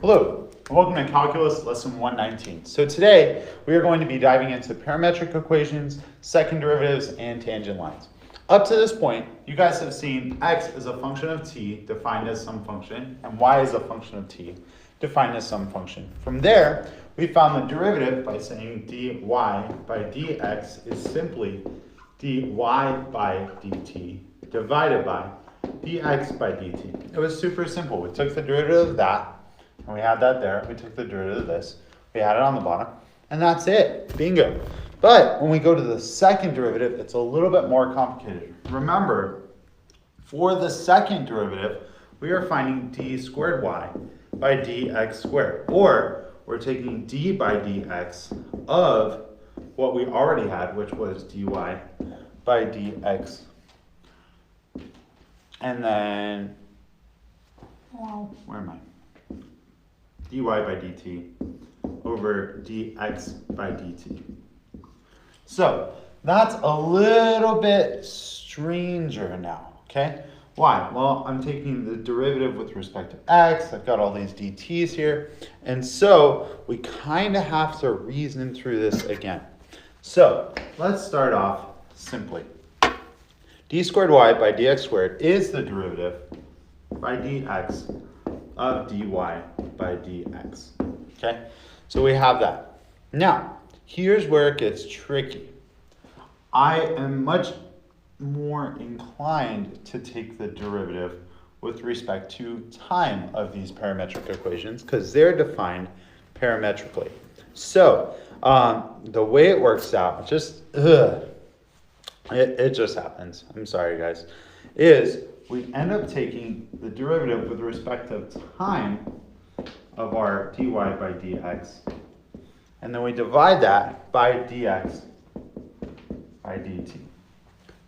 Hello, and welcome to Calculus Lesson 119. So today we are going to be diving into parametric equations, second derivatives, and tangent lines. Up to this point, you guys have seen x is a function of t defined as some function, and y is a function of t defined as some function. From there, we found the derivative by saying dy by dx is simply dy by dt divided by dx by dt. It was super simple. We took the derivative of that, and we had that there. We took the derivative of this. We had it on the bottom, and that's it. Bingo. But when we go to the second derivative, it's a little bit more complicated. Remember, for the second derivative, we are finding d squared y by dx squared. Or we're taking d by dx of what we already had, which was dy by dx. And then, well, where am I? dy by dt over dx by dt. So that's a little bit stranger now, okay? Why? Well, I'm taking the derivative with respect to x. I've got all these dt's here. And so we kind of have to reason through this again. So let's start off simply. D squared y by dx squared is the derivative by dx of dy by dx. Okay, so we have that. Now, here's where it gets tricky. I am much more inclined to take the derivative with respect to time of these parametric equations because they're defined parametrically. So, the way it works out, it just happens. I'm sorry, guys. Is we end up taking the derivative with respect to time of our dy by dx, and then we divide that by dx by dt.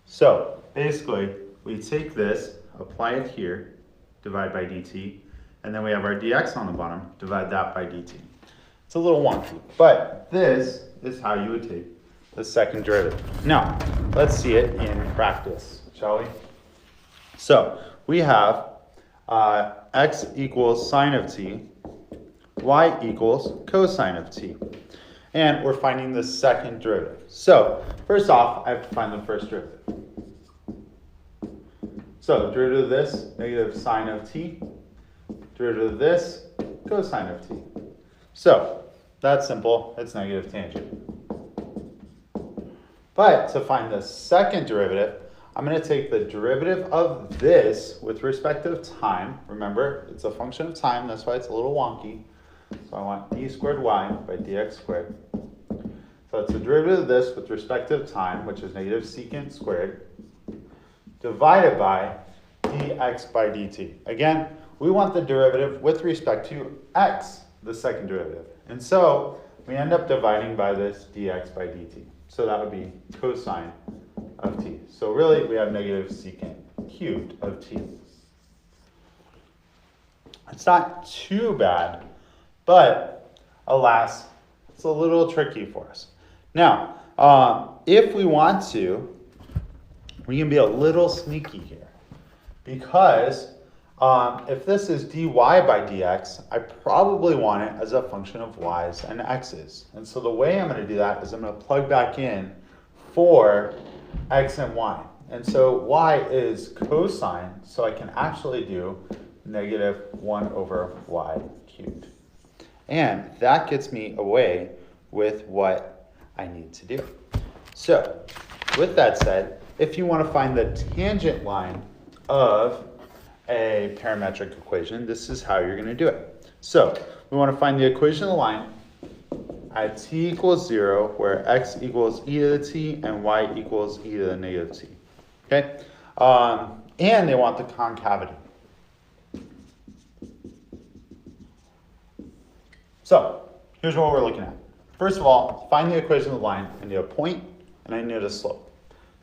So basically, we take this, apply it here, divide by dt, and then we have our dx on the bottom, divide that by dt. It's a little wonky, but this is how you would take the second derivative. Now, let's see it in practice, shall we? So, we have x equals sine of t, y equals cosine of t. And we're finding the second derivative. So, first off, I have to find the first derivative. So, the derivative of this, negative sine of t. Derivative of this, cosine of t. So, that's simple. It's negative tangent. But to find the second derivative, I'm going to take the derivative of this with respect to time. Remember, it's a function of time. That's why it's a little wonky. So I want d squared y by dx squared. So it's the derivative of this with respect to time, which is negative secant squared, divided by dx by dt. Again, we want the derivative with respect to x, the second derivative. And so we end up dividing by this dx by dt. So that would be cosine of t. So really, we have negative secant cubed of t. It's not too bad, but alas, it's a little tricky for us. Now, if we want to, we can be a little sneaky here. Because if this is dy by dx, I probably want it as a function of y's and x's. And so the way I'm going to do that is I'm going to plug back in for x and y. And so y is cosine, so I can actually do negative 1 over y cubed. And that gets me away with what I need to do. So, with that said, if you want to find the tangent line of a parametric equation, this is how you're going to do it. So, we want to find the equation of the line at t equals 0, where x equals e to the t and y equals e to the negative t. Okay? And they want the concavity. So, here's what we're looking at. First of all, find the equation of the line. I need a point and I need a slope.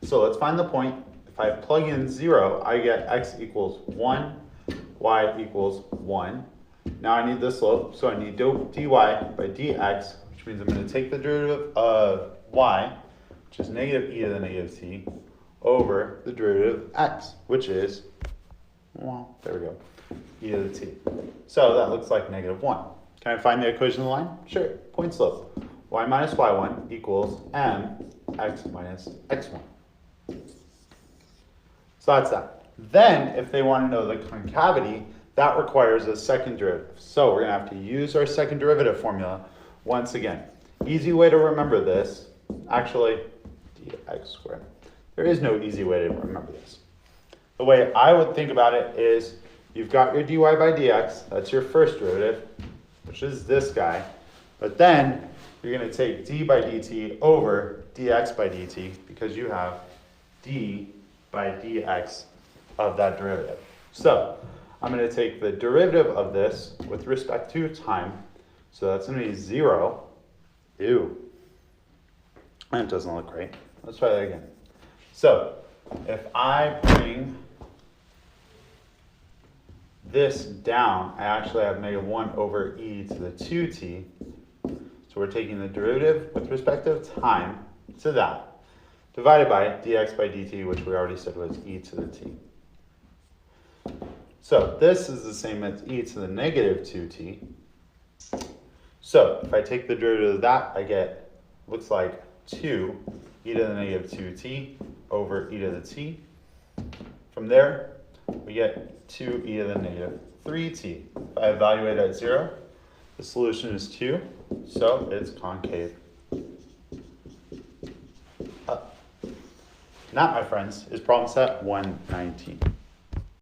So let's find the point. If I plug in 0, I get x equals 1, y equals 1. Now I need the slope, so I need dy by dx, which means I'm going to take the derivative of y, which is negative e to the negative t, over the derivative of x, which is, well, there we go, e to the t. So that looks like -1. Can I find the equation of the line? Sure, point slope. Y minus y1 equals mx minus x1. So that's that. Then, if they want to know the concavity, that requires a second derivative. So we're going to have to use our second derivative formula once again. Easy way to remember this, actually, dx squared. There is no easy way to remember this. The way I would think about it is you've got your dy by dx, that's your first derivative, which is this guy. But then you're going to take d by dt over dx by dt because you have d by dx of that derivative. So I'm going to take the derivative of this with respect to time. So that's going to be 0. Ew. That doesn't look great. Let's try that again. So if I bring this down, I actually have -1 over e to the 2t. So we're taking the derivative with respect to time to that, divided by dx by dt, which we already said was e to the t. So this is the same as e to the -2t. So if I take the derivative of that, I get, looks like 2 e to the -2t over e to the t. From there, we get 2 e to the -3t. If I evaluate at 0, the solution is 2, so it's concave up. And that, my friends, is problem set 119.